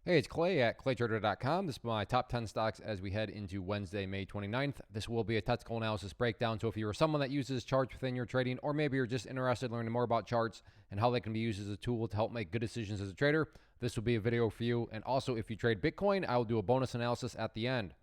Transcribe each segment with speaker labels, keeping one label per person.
Speaker 1: Hey, it's Clay at claytrader.com. This is my top 10 stocks as we head into Wednesday, May 29th. This will be a technical analysis breakdown. So if you're someone that uses charts within your trading, or maybe you're just interested in learning more about charts and how they can be used as a tool to help make good decisions as a trader, this will be a video for you. And also, if you trade Bitcoin, I will do a bonus analysis at the end.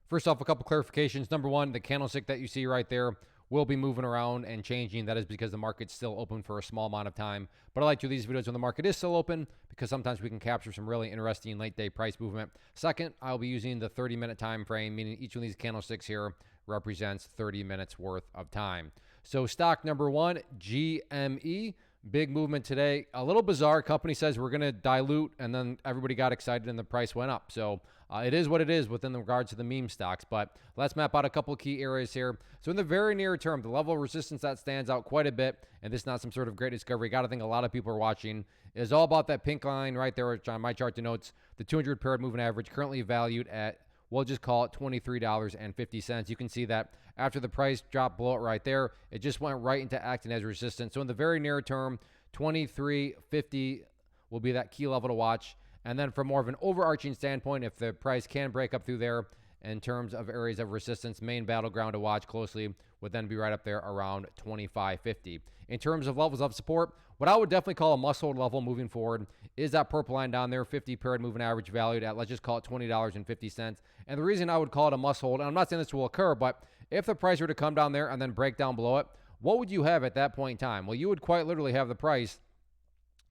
Speaker 1: First off, a couple clarifications. Number one, the candlestick that you see right there will be moving around and changing. That is because the market's still open for a small amount of time. But I like to do these videos when the market is still open because sometimes we can capture some really interesting late day price movement. Second, I'll be using the 30-minute time frame, meaning each one of these candlesticks here represents 30 minutes worth of time. So stock number one, GME. Big movement today. A little bizarre. Company says we're going to dilute, and then everybody got excited and the price went up. So it is what it is within regards to the meme stocks. But let's map out a couple of key areas here. So in the very near term, the level of resistance that stands out quite a bit, and this is not some sort of great discovery. Got to think a lot of people are watching, is all about that pink line right there, which on my chart denotes the 200 paired moving average, currently valued at, we'll just call it $23.50. You can see that after the price dropped below it right there, it just went right into acting as resistance. So in the very near term, 23.50 will be that key level to watch. And then from more of an overarching standpoint, if the price can break up through there in terms of areas of resistance, main battleground to watch closely would then be right up there around 25.50. In terms of levels of support, what I would definitely call a must-hold level moving forward is that purple line down there, 50 paired moving average valued at, let's just call it $20.50. And the reason I would call it a must-hold, and I'm not saying this will occur, but if the price were to come down there and then break down below it, what would you have at that point in time? Well, you would quite literally have the price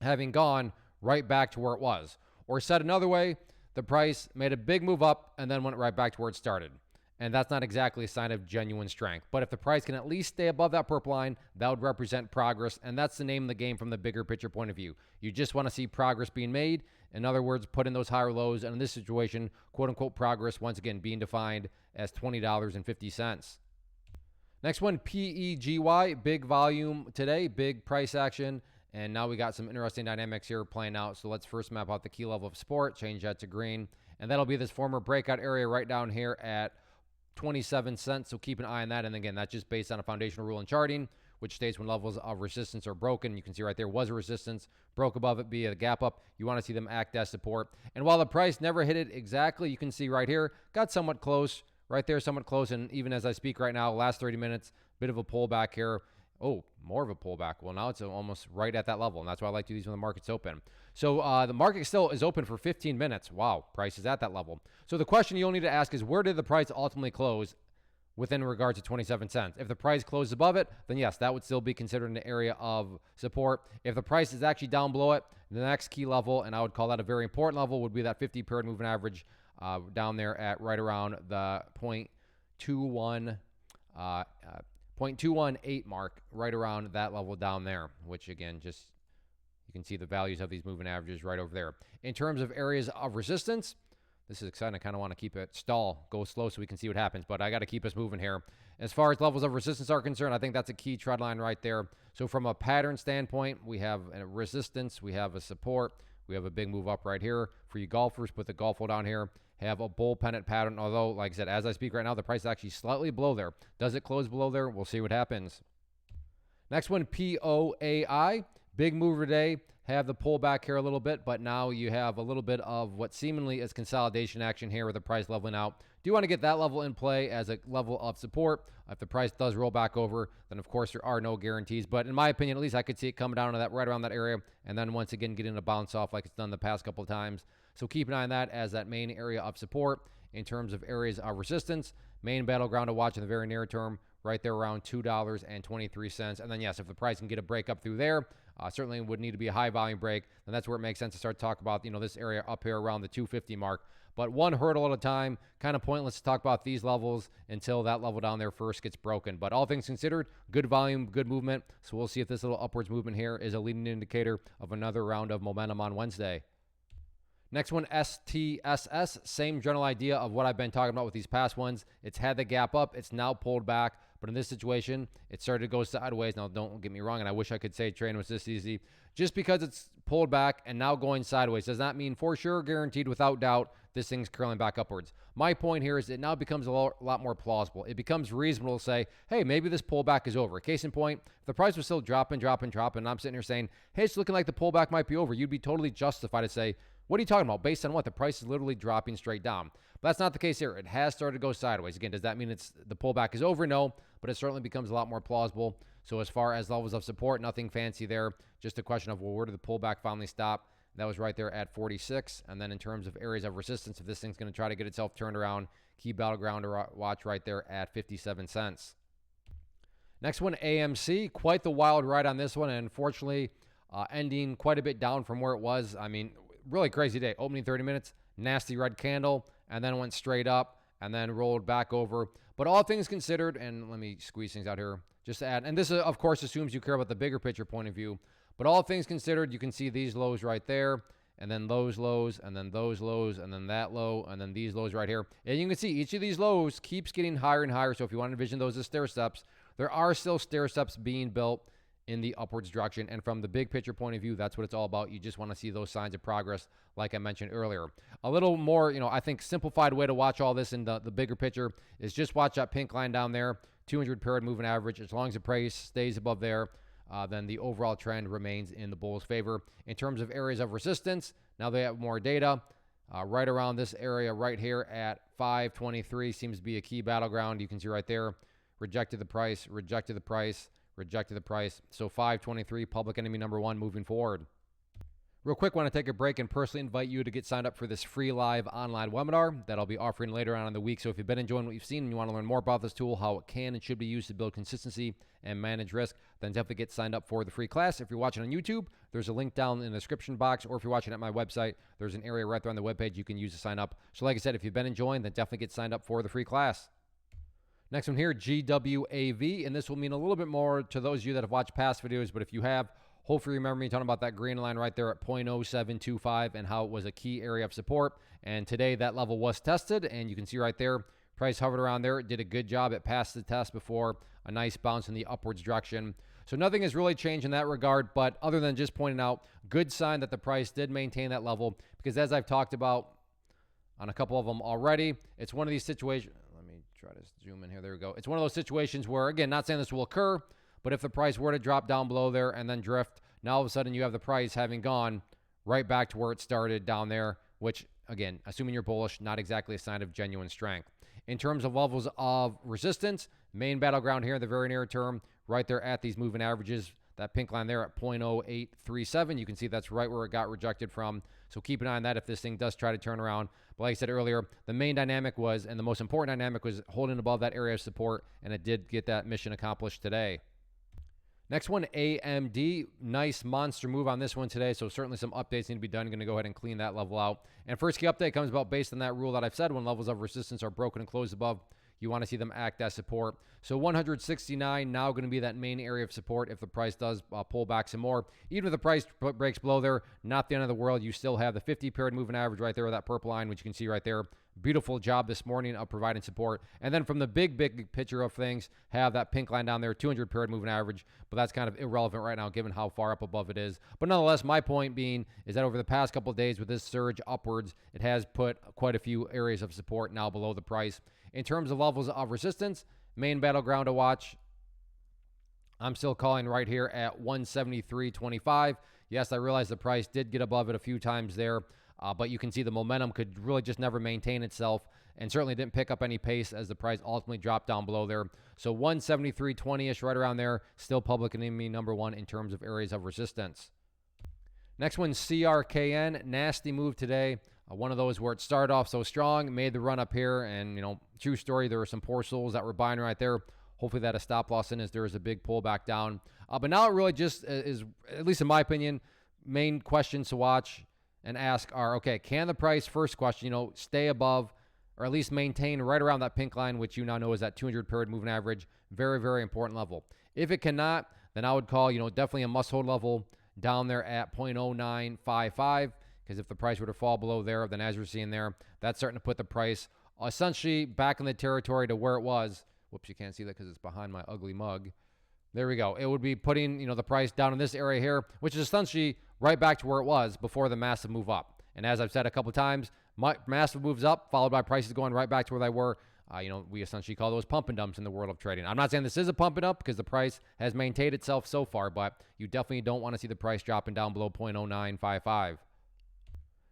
Speaker 1: having gone right back to where it was. Or said another way, the price made a big move up and then went right back to where it started. And that's not exactly a sign of genuine strength. But if the price can at least stay above that purple line, that would represent progress. And that's the name of the game from the bigger picture point of view. You just want to see progress being made. In other words, put in those higher lows. And in this situation, quote unquote progress, once again, being defined as $20.50. Next one, PEGY, big volume today, big price action. And now we got some interesting dynamics here playing out. So let's first map out the key level of support, change that to green. And that'll be this former breakout area right down here at 27 cents. So keep an eye on that. And again, that's just based on a foundational rule in charting, which states when levels of resistance are broken. You can see right there was a resistance, broke above it, be a gap up. You want to see them act as support. And while the price never hit it exactly, you can see right here, got somewhat close, right there, somewhat close. And even as I speak right now, last 30 minutes, bit of a pullback here. Oh, more of a pullback. Well, now it's almost right at that level, and that's why I like to do these when the market's open. So the market still is open for 15 minutes. Wow, price is at that level. So the question you'll need to ask is, where did the price ultimately close within regards to 27 cents? If the price closed above it, then yes, that would still be considered an area of support. If the price is actually down below it, the next key level, and I would call that a very important level, would be that 50 paired moving average down there at right around the 0.218 mark, right around that level down there, which again, just you can see the values of these moving averages right over there. In terms of areas of resistance, this is exciting. I kind of want to keep it go slow so we can see what happens, but I got to keep us moving here. As far as levels of resistance are concerned, I think that's a key trend line right there. So from a pattern standpoint, we have a resistance, we have a support, we have a big move up right here. For you golfers, put the golf hole down here. Have a bull pennant pattern, although, like I said, as I speak right now, the price is actually slightly below there. Does it close below there? We'll see what happens. Next one, POAI. Big mover today. Have the pullback here a little bit, but now you have a little bit of what seemingly is consolidation action here with the price leveling out. Do you want to get that level in play as a level of support? If the price does roll back over, then of course there are no guarantees. But in my opinion, at least I could see it coming down to that right around that area, and then once again getting a bounce off like it's done the past couple of times. So keep an eye on that as that main area of support. In terms of areas of resistance, main battleground to watch in the very near term, right there around $2.23. And then yes, if the price can get a break up through there, certainly would need to be a high volume break. Then that's where it makes sense to start to talk about, this area up here around the 250 mark. But one hurdle at a time, kind of pointless to talk about these levels until that level down there first gets broken. But all things considered, good volume, good movement. So we'll see if this little upwards movement here is a leading indicator of another round of momentum on Wednesday. Next one, STSS, same general idea of what I've been talking about with these past ones. It's had the gap up. It's now pulled back. But in this situation, it started to go sideways. Now, don't get me wrong, and I wish I could say trading was this easy. Just because it's pulled back and now going sideways does not mean for sure, guaranteed, without doubt, this thing's curling back upwards. My point here is it now becomes a lot more plausible. It becomes reasonable to say, hey, maybe this pullback is over. Case in point, if the price was still dropping, and I'm sitting here saying, hey, it's looking like the pullback might be over, you'd be totally justified to say, What are you talking about? Based on what? The price is literally dropping straight down. But that's not the case here. It has started to go sideways. Again, does that mean the pullback is over? No, but it certainly becomes a lot more plausible. So as far as levels of support, nothing fancy there. Just a question of, well, where did the pullback finally stop? That was right there at 46. And then in terms of areas of resistance, if this thing's going to try to get itself turned around, key battleground to watch right there at 57 cents. Next one, AMC. Quite the wild ride on this one, and unfortunately ending quite a bit down from where it was. I mean, really crazy day. Opening 30 minutes, nasty red candle, and then went straight up and then rolled back over. But all things considered, and let me squeeze things out here just to add, and this of course assumes you care about the bigger picture point of view, but all things considered, you can see these lows right there, and then those lows, and then those lows, and then that low, and then these lows right here. And you can see each of these lows keeps getting higher and higher. So if you want to envision those as stair steps, there are still stair steps being built in the upwards direction. And from the big picture point of view, that's what it's all about. You just want to see those signs of progress, like I mentioned earlier. A little more, I think simplified way to watch all this in the bigger picture is just watch that pink line down there, 200 period moving average. As long as the price stays above there, then the overall trend remains in the bulls' favor. In terms of areas of resistance, now they have more data. Right around this area right here at 523 seems to be a key battleground. You can see right there, rejected the price, rejected the price, rejected the price. So 523, public enemy number one moving forward. Real quick, want to take a break and personally invite you to get signed up for this free live online webinar that I'll be offering later on in the week. So if you've been enjoying what you've seen and you want to learn more about this tool, how it can and should be used to build consistency and manage risk, then definitely get signed up for the free class. If you're watching on YouTube, there's a link down in the description box, or if you're watching at my website, there's an area right there on the webpage you can use to sign up. So like I said, if you've been enjoying, then definitely get signed up for the free class. Next one here, GWAV, and this will mean a little bit more to those of you that have watched past videos, but if you have, hopefully remember me talking about that green line right there at 0.0725 and how it was a key area of support. And today that level was tested, and you can see right there, price hovered around there. It did a good job. It passed the test before a nice bounce in the upwards direction. So nothing has really changed in that regard, but other than just pointing out, good sign that the price did maintain that level, because as I've talked about on a couple of them already, it's one of these situations. Let me try to zoom in here. There we go. It's one of those situations where, again, not saying this will occur, but if the price were to drop down below there and then drift, now all of a sudden you have the price having gone right back to where it started down there, which, again, assuming you're bullish, not exactly a sign of genuine strength. In terms of levels of resistance, main battleground here in the very near term, right there at these moving averages, that pink line there at 0.0837. You can see that's right where it got rejected from. So keep an eye on that if this thing does try to turn around. But like I said earlier, the main dynamic was, and the most important dynamic was holding above that area of support, and it did get that mission accomplished today. Next one, AMD. Nice monster move on this one today. So certainly some updates need to be done. I'm going to go ahead and clean that level out. And first key update comes about based on that rule that I've said. When levels of resistance are broken and closed above, you want to see them act as support. So 169 now going to be that main area of support if the price does pull back some more. Even if the price breaks below there, not the end of the world. You still have the 50 period moving average right there with that purple line, which you can see right there. Beautiful job this morning of providing support. And then from the big picture of things, have that pink line down there, 200 period moving average. But that's kind of irrelevant right now given how far up above it is. But nonetheless, my point being is that over the past couple of days with this surge upwards, it has put quite a few areas of support now below the price. In terms of levels of resistance, main battleground to watch, I'm still calling right here at 173.25. Yes, I realize the price did get above it a few times there, but you can see the momentum could really just never maintain itself and certainly didn't pick up any pace as the price ultimately dropped down below there. So 173.20-ish right around there, still public enemy number one in terms of areas of resistance. Next one, CRKN, nasty move today. One of those where it started off so strong, made the run up here, and, true story, there were some poor souls that were buying right there. Hopefully that a stop loss in as there is a big pullback down. But now it really just is, at least in my opinion, main questions to watch and ask are, okay, can the price, first question, stay above or at least maintain right around that pink line, which you now know is that 200 period moving average. Very, very important level. If it cannot, then I would call, definitely a must-hold level down there at 0.0955. Because if the price were to fall below there, then as we're seeing there, that's starting to put the price essentially back in the territory to where it was. Whoops, you can't see that because it's behind my ugly mug. There we go. It would be putting, the price down in this area here, which is essentially right back to where it was before the massive move up. And as I've said a couple times, massive moves up followed by prices going right back to where they were. We essentially call those pump and dumps in the world of trading. I'm not saying this is a pump and up because the price has maintained itself so far, but you definitely don't want to see the price dropping down below 0.0955.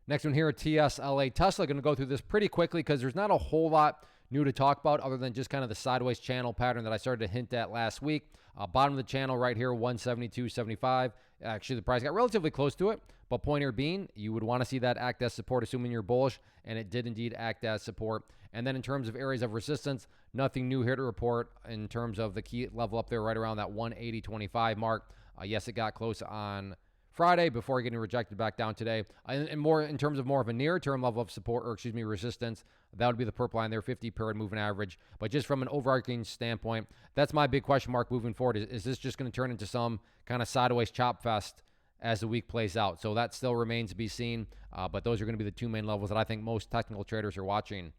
Speaker 1: Next one here, TSLA Tesla. Going to go through this pretty quickly because there's not a whole lot new to talk about other than just kind of the sideways channel pattern that I started to hint at last week. Bottom of the channel right here, 172.75. Actually, the price got relatively close to it, but point here being, you would want to see that act as support, assuming you're bullish, and it did indeed act as support. And then in terms of areas of resistance, nothing new here to report in terms of the key level up there right around that 180.25 mark. Yes, it got close on Friday before getting rejected back down today. And more in terms of more of a near-term level of support, or excuse me, resistance, that would be the purple line there, 50-period moving average. But just from an overarching standpoint, that's my big question mark moving forward. Is this just going to turn into some kind of sideways chop fest as the week plays out? So that still remains to be seen. But those are going to be the two main levels that I think most technical traders are watching.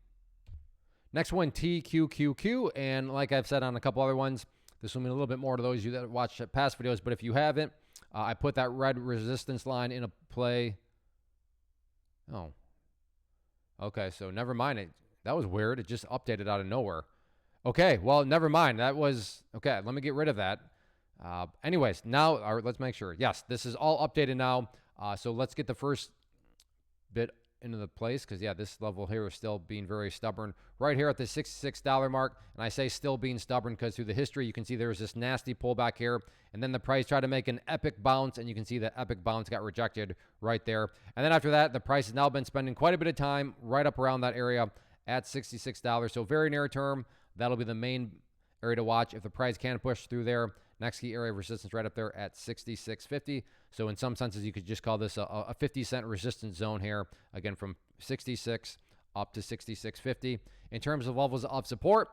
Speaker 1: Next one, TQQQ. And like I've said on a couple other ones, this will mean a little bit more to those of you that watch past videos. But if you haven't, I put that red resistance line in a play. Oh. Okay, so never mind. That was weird. It just updated out of nowhere. Okay, well, never mind. That was... Okay, let me get rid of that. Anyways, now let's make sure. Yes, this is all updated now. So let's get the first bit into the place because, yeah, this level here is still being very stubborn. Right here at the $66 mark, and I say still being stubborn because through the history, you can see there's this nasty pullback here, and then the price tried to make an epic bounce, and you can see that epic bounce got rejected right there. And then after that, the price has now been spending quite a bit of time right up around that area at $66. So very near term, that'll be the main area to watch. If the price can push through there, next key area of resistance right up there at 66.50. So in some senses, you could just call this a 50-cent resistance zone here, again, from 66 up to 66.50. In terms of levels of support,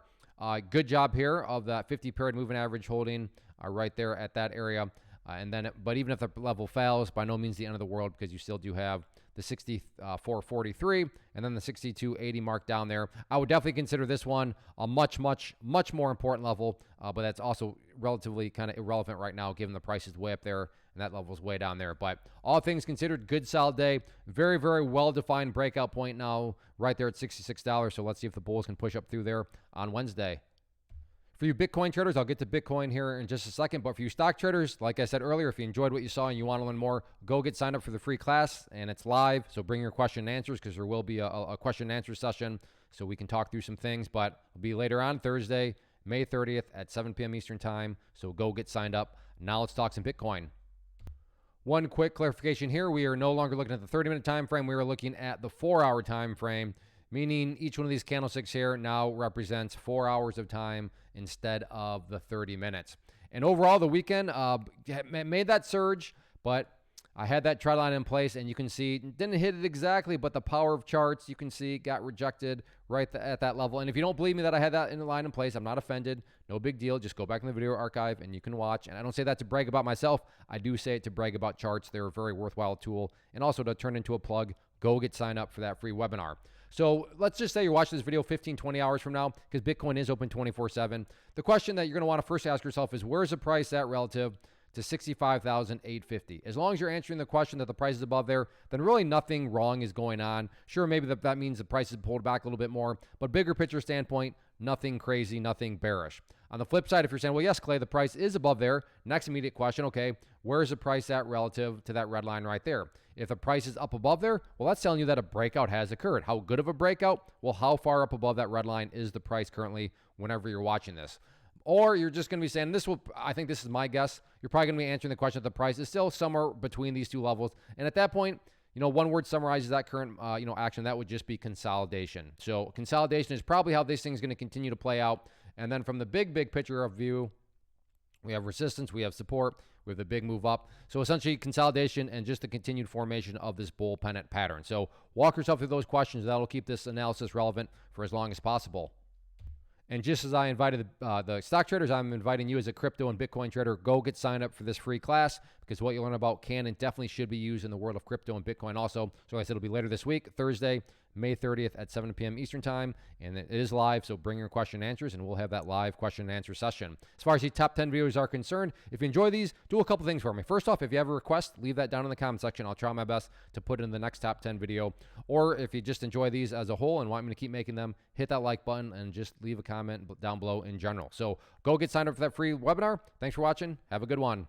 Speaker 1: good job here of that 50-period moving average holding right there at that area. But even if the level fails, by no means the end of the world because you still do have the 64.43 and then the 62.80 mark down there. I would definitely consider this one a much, much, much more important level, but that's also relatively kind of irrelevant right now given the price is way up there and that level is way down there. But all things considered, good solid day. Very, very well-defined breakout point now right there at $66. So let's see if the bulls can push up through there on Wednesday. For you Bitcoin traders, I'll get to Bitcoin here in just a second. But for you stock traders, like I said earlier, if you enjoyed what you saw and you want to learn more, go get signed up for the free class. And it's live, so bring your question and answers because there will be a question and answer session so we can talk through some things. But it'll be later on Thursday, May 30th at 7 p.m. Eastern Time. So go get signed up. Now let's talk some Bitcoin. One quick clarification here. We are no longer looking at the 30-minute time frame. We are looking at the 4-hour time frame, meaning each one of these candlesticks here now represents 4 hours of time instead of the 30 minutes. And overall, the weekend made that surge, but I had that trend line in place, and you can see, didn't hit it exactly, but the power of charts, you can see, got rejected right at that level. And if you don't believe me that I had that line in place, I'm not offended. No big deal. Just go back in the video archive, and you can watch. And I don't say that to brag about myself. I do say it to brag about charts. They're a very worthwhile tool. And also to turn into a plug, go get signed up for that free webinar. So let's just say you're watching this video 15, 20 hours from now because Bitcoin is open 24/7. The question that you're going to want to first ask yourself is, where's the price at relative to 65,850? As long as you're answering the question that the price is above there, then really nothing wrong is going on. Sure, maybe that means the price is pulled back a little bit more, but bigger picture standpoint, nothing crazy, nothing bearish. On the flip side, if you're saying, well, yes, Clay, the price is above there, next immediate question, okay, where's the price at relative to that red line right there? If the price is up above there, well, that's telling you that a breakout has occurred. How good of a breakout? Well, how far up above that red line is the price currently whenever you're watching this? Or you're just going to be saying, I think this is my guess, you're probably going to be answering the question that the price is still somewhere between these two levels. And at that point, one word summarizes that current, action. That would just be consolidation. So consolidation is probably how this thing is going to continue to play out. And then from the big picture of view, we have resistance, we have support, we have the big move up. So essentially consolidation and just the continued formation of this bull pennant pattern. So walk yourself through those questions. That'll keep this analysis relevant for as long as possible. And just as I invited the stock traders, I'm inviting you as a crypto and Bitcoin trader, go get signed up for this free class because what you learn about can and definitely should be used in the world of crypto and Bitcoin also. So like I said, it'll be later this week, Thursday, May 30th at 7 p.m. Eastern Time, and it is live, so bring your question and answers, and we'll have that live question and answer session. As far as the top 10 videos are concerned, if you enjoy these, do a couple things for me. First off, if you have a request, leave that down in the comment section. I'll try my best to put it in the next top 10 video. Or if you just enjoy these as a whole and want me to keep making them, hit that like button and just leave a comment down below in general. So go get signed up for that free webinar. Thanks for watching. Have a good one.